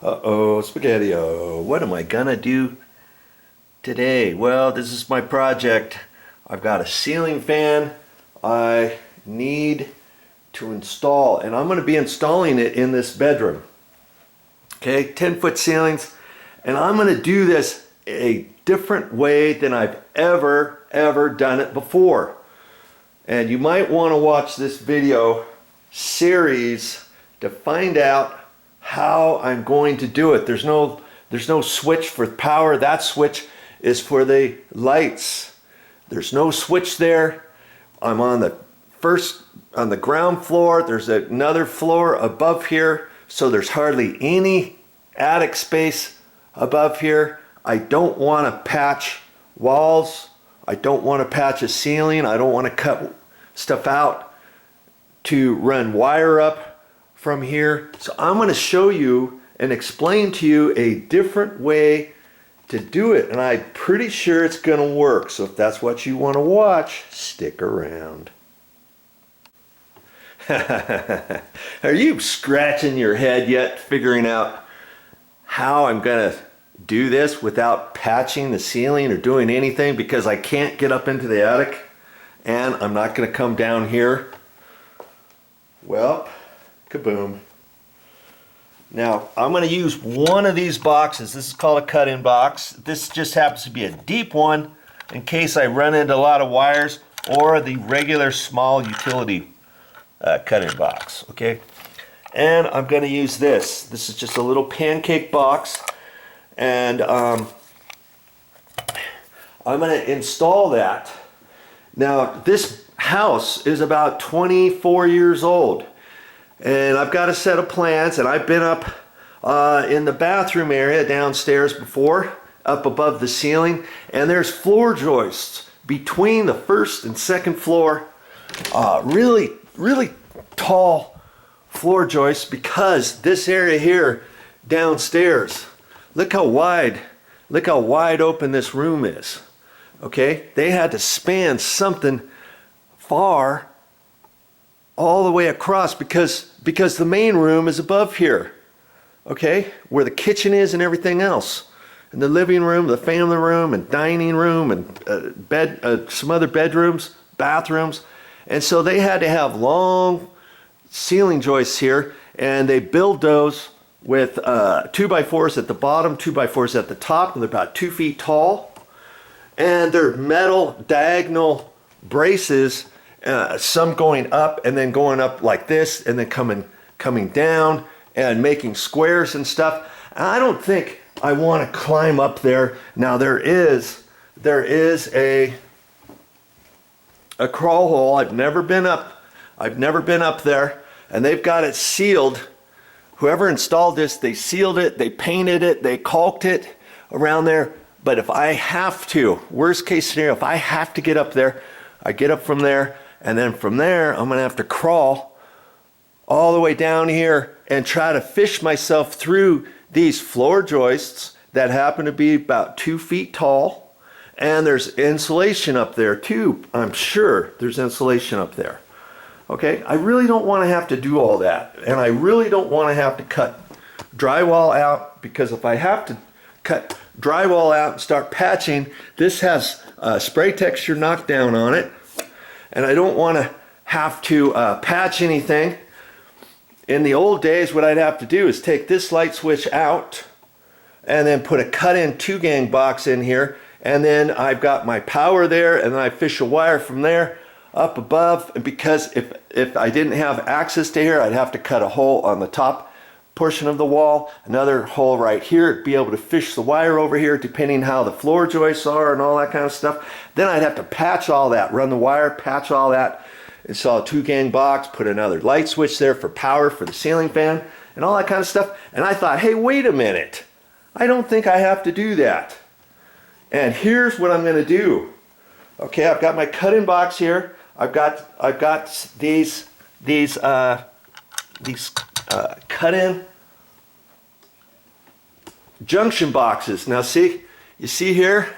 Uh-oh, spaghetti-o. What am I gonna do today? Well, this is my project. I've got a ceiling fan I need to install, and I'm gonna be installing it in this bedroom. Okay, 10-foot ceilings, and I'm gonna do this a different way than I've ever done it before. And you might want to watch this video series to find out how I'm going to do it. There's no switch for power. That switch is for the lights. There's no switch there. I'm on the ground floor. There's another floor above here, so there's hardly any attic space above here. I don't want to patch walls. I don't want to patch a ceiling. I don't want to cut stuff out to run wire up from here. So I'm going to show you and explain to you a different way to do it, and I'm pretty sure it's going to work. So if that's what you want to watch, stick around. Are you scratching your head yet, figuring out how I'm going to do this without patching the ceiling or doing anything, because I can't get up into the attic and I'm not going to come down here? Well, kaboom. Now I'm going to use one of these boxes. This is called a cut-in box. This just happens to be a deep one in case I run into a lot of wires, or the regular small utility cut-in box. Okay, and I'm going to use this. This is just a little pancake box, and I'm going to install that. Now this house is about 24 years old, and I've got a set of plans, and I've been up in the bathroom area downstairs before, up above the ceiling, and there's floor joists between the first and second floor, really tall floor joists, because this area here downstairs, look how wide open this room is. Okay, they had to span something far all the way across, because the main room is above here, okay, where the kitchen is and everything else, and the living room, the family room, and dining room, and some other bedrooms, bathrooms. And so they had to have long ceiling joists here, and they build those with 2x4s at the bottom, 2x4s at the top, and they're about 2 feet tall, and they're metal diagonal braces, some going up and then going up like this, and then coming down and making squares and stuff. And I don't think I want to climb up there. Now there is a crawl hole. I've never been up there, and they've got it sealed. Whoever installed this, they sealed it, they painted it, they caulked it around there. But if I have to, worst case scenario, if I have to get up there, I get up from there, and then from there I'm gonna have to crawl all the way down here and try to fish myself through these floor joists that happen to be about 2 feet tall. And there's insulation up there too. I'm sure there's insulation up there. Okay, I really don't want to have to do all that, and I really don't want to have to cut drywall out, because if I have to cut drywall out and start patching, this has spray texture knockdown on it, and I don't want to have to patch anything. In the old days, what I'd have to do is take this light switch out and then put a cut-in 2-gang box in here, and then I've got my power there, and then I fish a wire from there up above. And because if I didn't have access to here, I'd have to cut a hole on the top portion of the wall, another hole right here, be able to fish the wire over here depending how the floor joists are and all that kind of stuff. Then I'd have to patch all that, run the wire, patch all that, install a 2-gang box, put another light switch there for power for the ceiling fan and all that kind of stuff. And I thought, hey, wait a minute, I don't think I have to do that. And here's what I'm going to do. Okay, I've got my cut-in box here. I've got these cut-in junction boxes. Now see, you see here,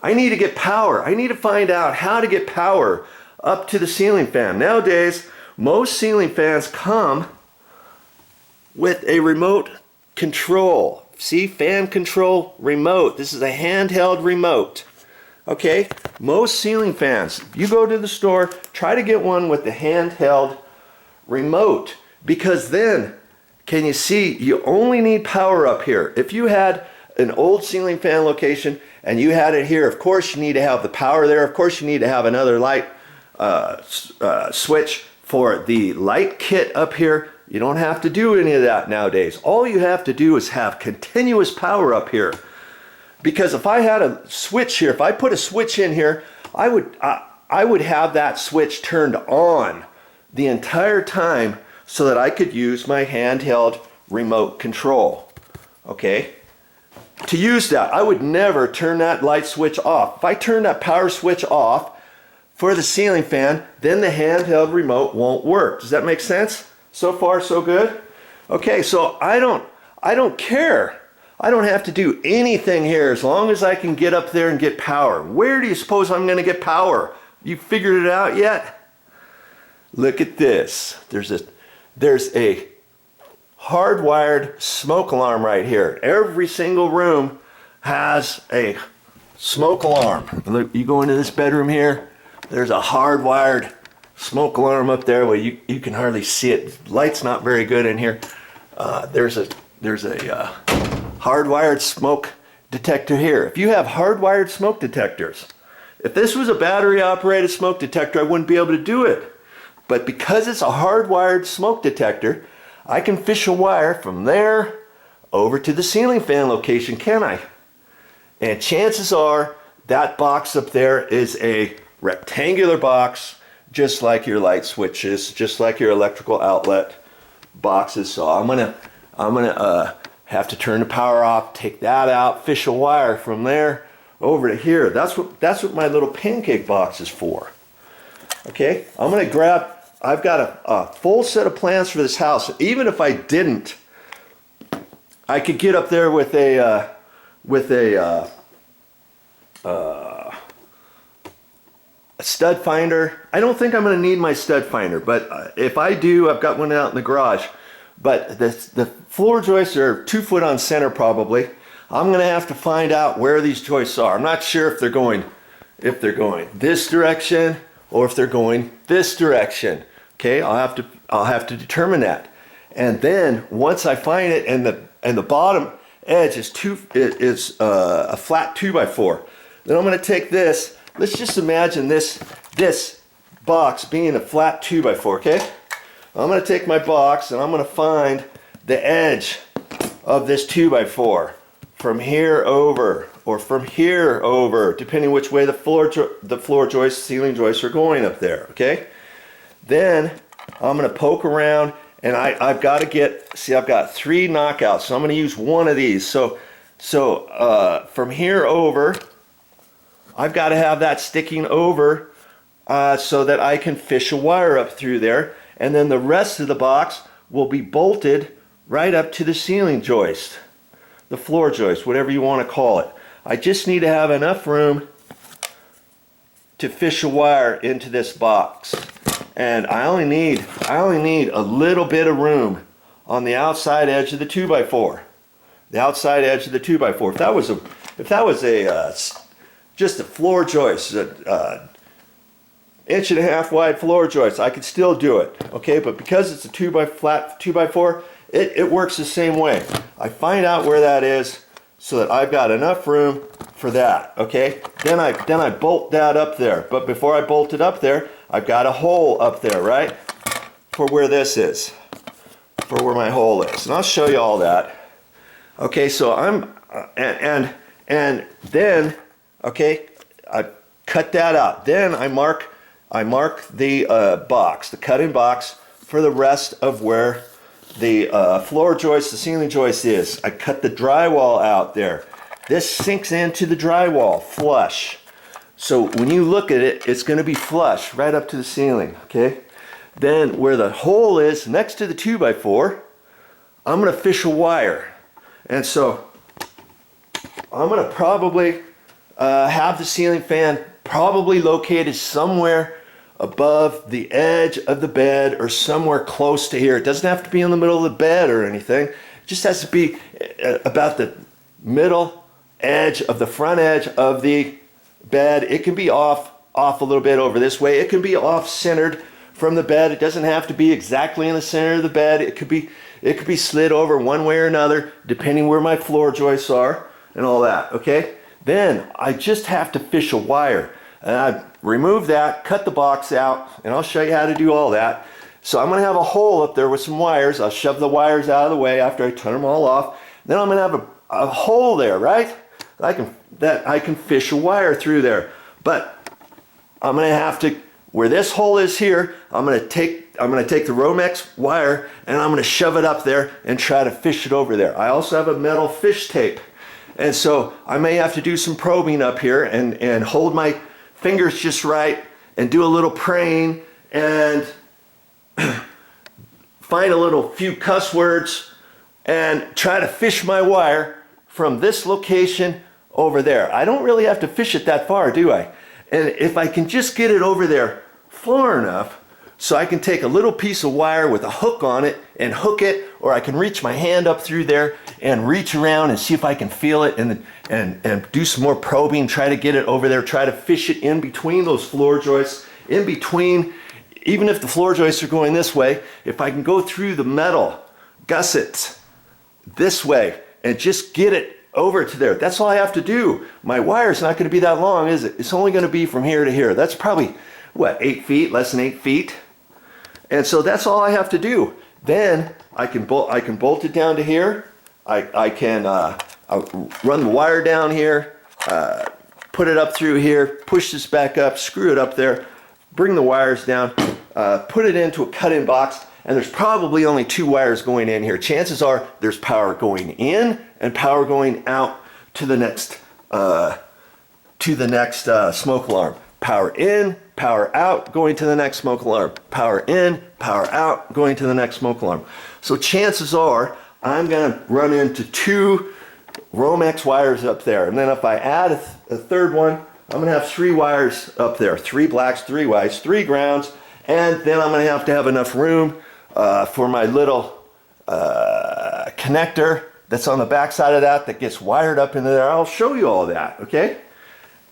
I need to get power. I need to find out how to get power up to the ceiling fan. Nowadays, most ceiling fans come with a remote control. See, fan control remote. This is a handheld remote. Okay, most ceiling fans, you go to the store, try to get one with the handheld remote, because then, can you see, you only need power up here. If you had an old ceiling fan location and you had it here, of course you need to have the power there. Of course you need to have another light switch for the light kit up here. You don't have to do any of that nowadays. All you have to do is have continuous power up here. Because if I had a switch here, if I put a switch in here, I would have that switch turned on the entire time so that I could use my handheld remote control. Okay? To use that, I would never turn that light switch off. If I turn that power switch off for the ceiling fan, then the handheld remote won't work. Does that make sense? So far, so good? Okay, so I don't care. I don't have to do anything here as long as I can get up there and get power. Where do you suppose I'm going to get power? You figured it out yet? Look at this. There's a hardwired smoke alarm right here. Every single room has a smoke alarm. Look, you go into this bedroom here, there's a hardwired smoke alarm up there. Well, you can hardly see it. Light's not very good in here. There's a hardwired smoke detector here. If you have hardwired smoke detectors, if this was a battery operated smoke detector, I wouldn't be able to do it. But because it's a hardwired smoke detector, I can fish a wire from there over to the ceiling fan location, can I? And chances are that box up there is a rectangular box, just like your light switches, just like your electrical outlet boxes. So I'm gonna have to turn the power off, take that out, fish a wire from there over to here. That's what my little pancake box is for. Okay, I've got a full set of plans for this house. Even if I didn't, I could get up there with a stud finder. I don't think I'm going to need my stud finder, but if I do, I've got one out in the garage. But the floor joists are 2 foot on center probably. I'm going to have to find out where these joists are. I'm not sure if they're going this direction or if they're going this direction. Okay, I'll have to determine that. And then once I find it, and the bottom edge is a flat 2x4, then I'm going to take this. Let's just imagine this box being a flat 2x4. Okay, I'm going to take my box and I'm going to find the edge of this 2x4 from here over, or from here over, depending which way the floor joists, ceiling joists are going up there. Okay. Then I'm going to poke around, and I've got to I've got 3 knockouts, so I'm going to use one of these. So from here over, I've got to have that sticking over so that I can fish a wire up through there, and then the rest of the box will be bolted right up to the ceiling joist, the floor joist, whatever you want to call it. I just need to have enough room to fish a wire into this box. And I only need a little bit of room on the outside edge of the 2x4. The outside edge of the 2x4. If that was just a floor joist, 1.5 inch wide floor joist, I could still do it. Okay, but because it's a flat 2x4, it works the same way. I find out where that is so that I've got enough room for that. Okay, then I bolt that up there. But before I bolt it up there, I've got a hole up there, right? For where this is. For where my hole is. And I'll show you all that. Okay, so and then, okay, I cut that out. Then I mark the box, the cut-in box, for the rest of where the floor joist, the ceiling joist is. I cut the drywall out there. This sinks into the drywall flush. So when you look at it, it's going to be flush right up to the ceiling, okay? Then where the hole is, next to the 2x4, I'm going to fish a wire. And so I'm going to probably have the ceiling fan probably located somewhere above the edge of the bed or somewhere close to here. It doesn't have to be in the middle of the bed or anything. It just has to be about the middle edge of the front edge of the bed. It can be off a little bit over this way. It can be off centered from the bed. It doesn't have to be exactly in the center of the bed. It could be slid over one way or another, depending where my floor joists are and all that, okay? Then I just have to fish a wire. And I remove that, cut the box out, and I'll show you how to do all that. So I'm gonna have a hole up there with some wires. I'll shove the wires out of the way after I turn them all off. Then I'm gonna have a hole there, right? That I can fish a wire through there. But I'm gonna have to, where this hole is here, I'm gonna take the Romex wire and I'm gonna shove it up there and try to fish it over there. I also have a metal fish tape. And so I may have to do some probing up here and hold my fingers just right and do a little praying and find a few cuss words and try to fish my wire from this location over there. I don't really have to fish it that far, do I? And if I can just get it over there far enough so I can take a little piece of wire with a hook on it and hook it, or I can reach my hand up through there and reach around and see if I can feel it and do some more probing, try to get it over there, try to fish it in between those floor joists, in between, even if the floor joists are going this way, if I can go through the metal gussets this way and just get it over to there. That's all I have to do. My wire's not going to be that long, is it? It's only going to be from here to here. That's probably, what, 8 feet, less than 8 feet? And so that's all I have to do. Then I can bolt it down to here. I can run the wire down here, put it up through here, push this back up, screw it up there, bring the wires down, put it into a cut-in box, and there's probably only 2 wires going in here. Chances are there's power going in and power going out to the next smoke alarm. Power in, power out, going to the next smoke alarm. Power in, power out, going to the next smoke alarm. So chances are I'm gonna run into 2 Romex wires up there. And then if I add a third one, I'm gonna have 3 wires up there. 3 blacks, 3 whites, 3 grounds, and then I'm gonna have to have enough room for my little connector that's on the back side of that gets wired up into there. I'll show you all that, okay?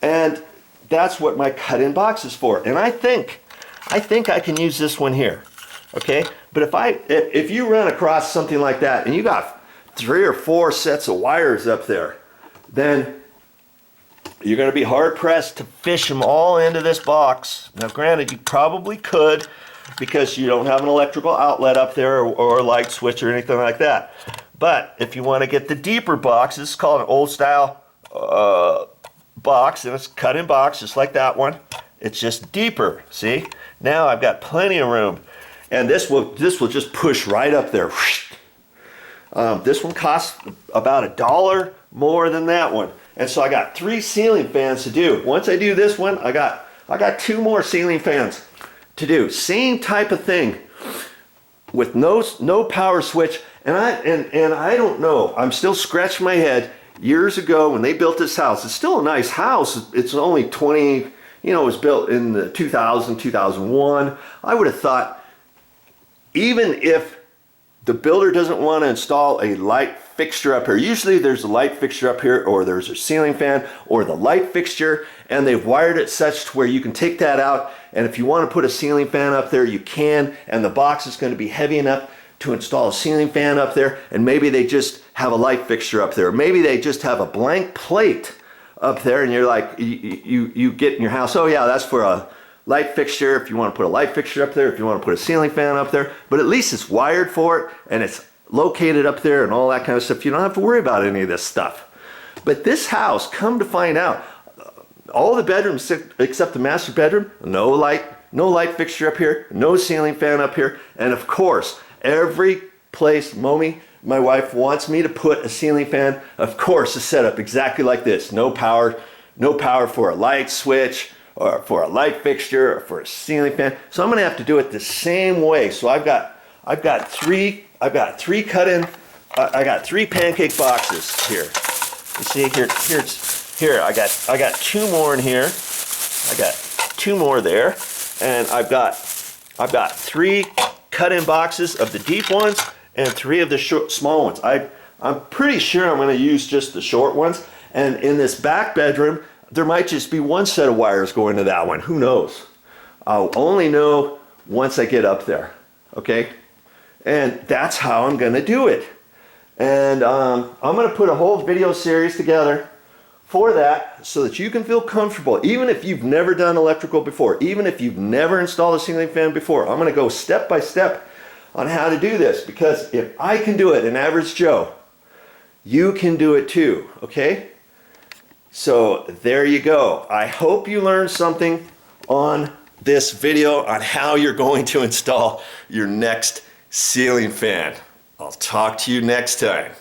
And that's what my cut-in box is for. And I think I can use this one here, okay? But if you run across something like that and you got 3 or 4 sets of wires up there, then you're going to be hard-pressed to fish them all into this box. Now, granted, you probably could because you don't have an electrical outlet up there or a light switch or anything like that. But if you want to get the deeper box, this is called an old-style box, and it's cut-in box just like that one. It's just deeper, see? Now I've got plenty of room, and this will just push right up there. This one costs about $1 more than that one, and so I got 3 ceiling fans to do. Once I do this one, I got 2 more ceiling fans to do. Same type of thing with no power switch, and I don't know. I'm still scratching my head. Years ago when they built this house, it's still a nice house. It's only 20, it was built in the 2000, 2001. I would have thought, even if the builder doesn't want to install a light fixture up here, usually there's a light fixture up here, or there's a ceiling fan, or the light fixture, and they've wired it such to where you can take that out, and if you want to put a ceiling fan up there, you can, and the box is going to be heavy enough to install a ceiling fan up there, and maybe they just have a light fixture up there. Maybe they just have a blank plate up there, and you're like, you get in your house, oh yeah, that's for a light fixture, if you want to put a light fixture up there, if you want to put a ceiling fan up there, but at least it's wired for it, and it's located up there, and all that kind of stuff. You don't have to worry about any of this stuff. But this house, come to find out, all the bedrooms except the master bedroom, no light fixture up here, no ceiling fan up here, and of course, every place Momi, my wife, wants me to put a ceiling fan, of course, is set up exactly like this. No power for a light switch, or for a light fixture, or for a ceiling fan. So I'm going to have to do it the same way. So I've got 3 cut-in. I got 3 pancake boxes here. You see here. I got 2 more in here. I got 2 more there, and I've got 3 cut-in boxes of the deep ones, and 3 of the small ones. I'm pretty sure I'm going to use just the short ones. And in this back bedroom, there might just be 1 set of wires going to that one. Who knows? I'll only know once I get up there. Okay? And that's how I'm going to do it. And I'm going to put a whole video series together for that so that you can feel comfortable. Even if you've never done electrical before, even if you've never installed a ceiling fan before, I'm going to go step by step on how to do this, because if I can do it, an average Joe, you can do it too, okay? So there you go. I hope you learned something on this video on how you're going to install your next ceiling fan. I'll talk to you next time.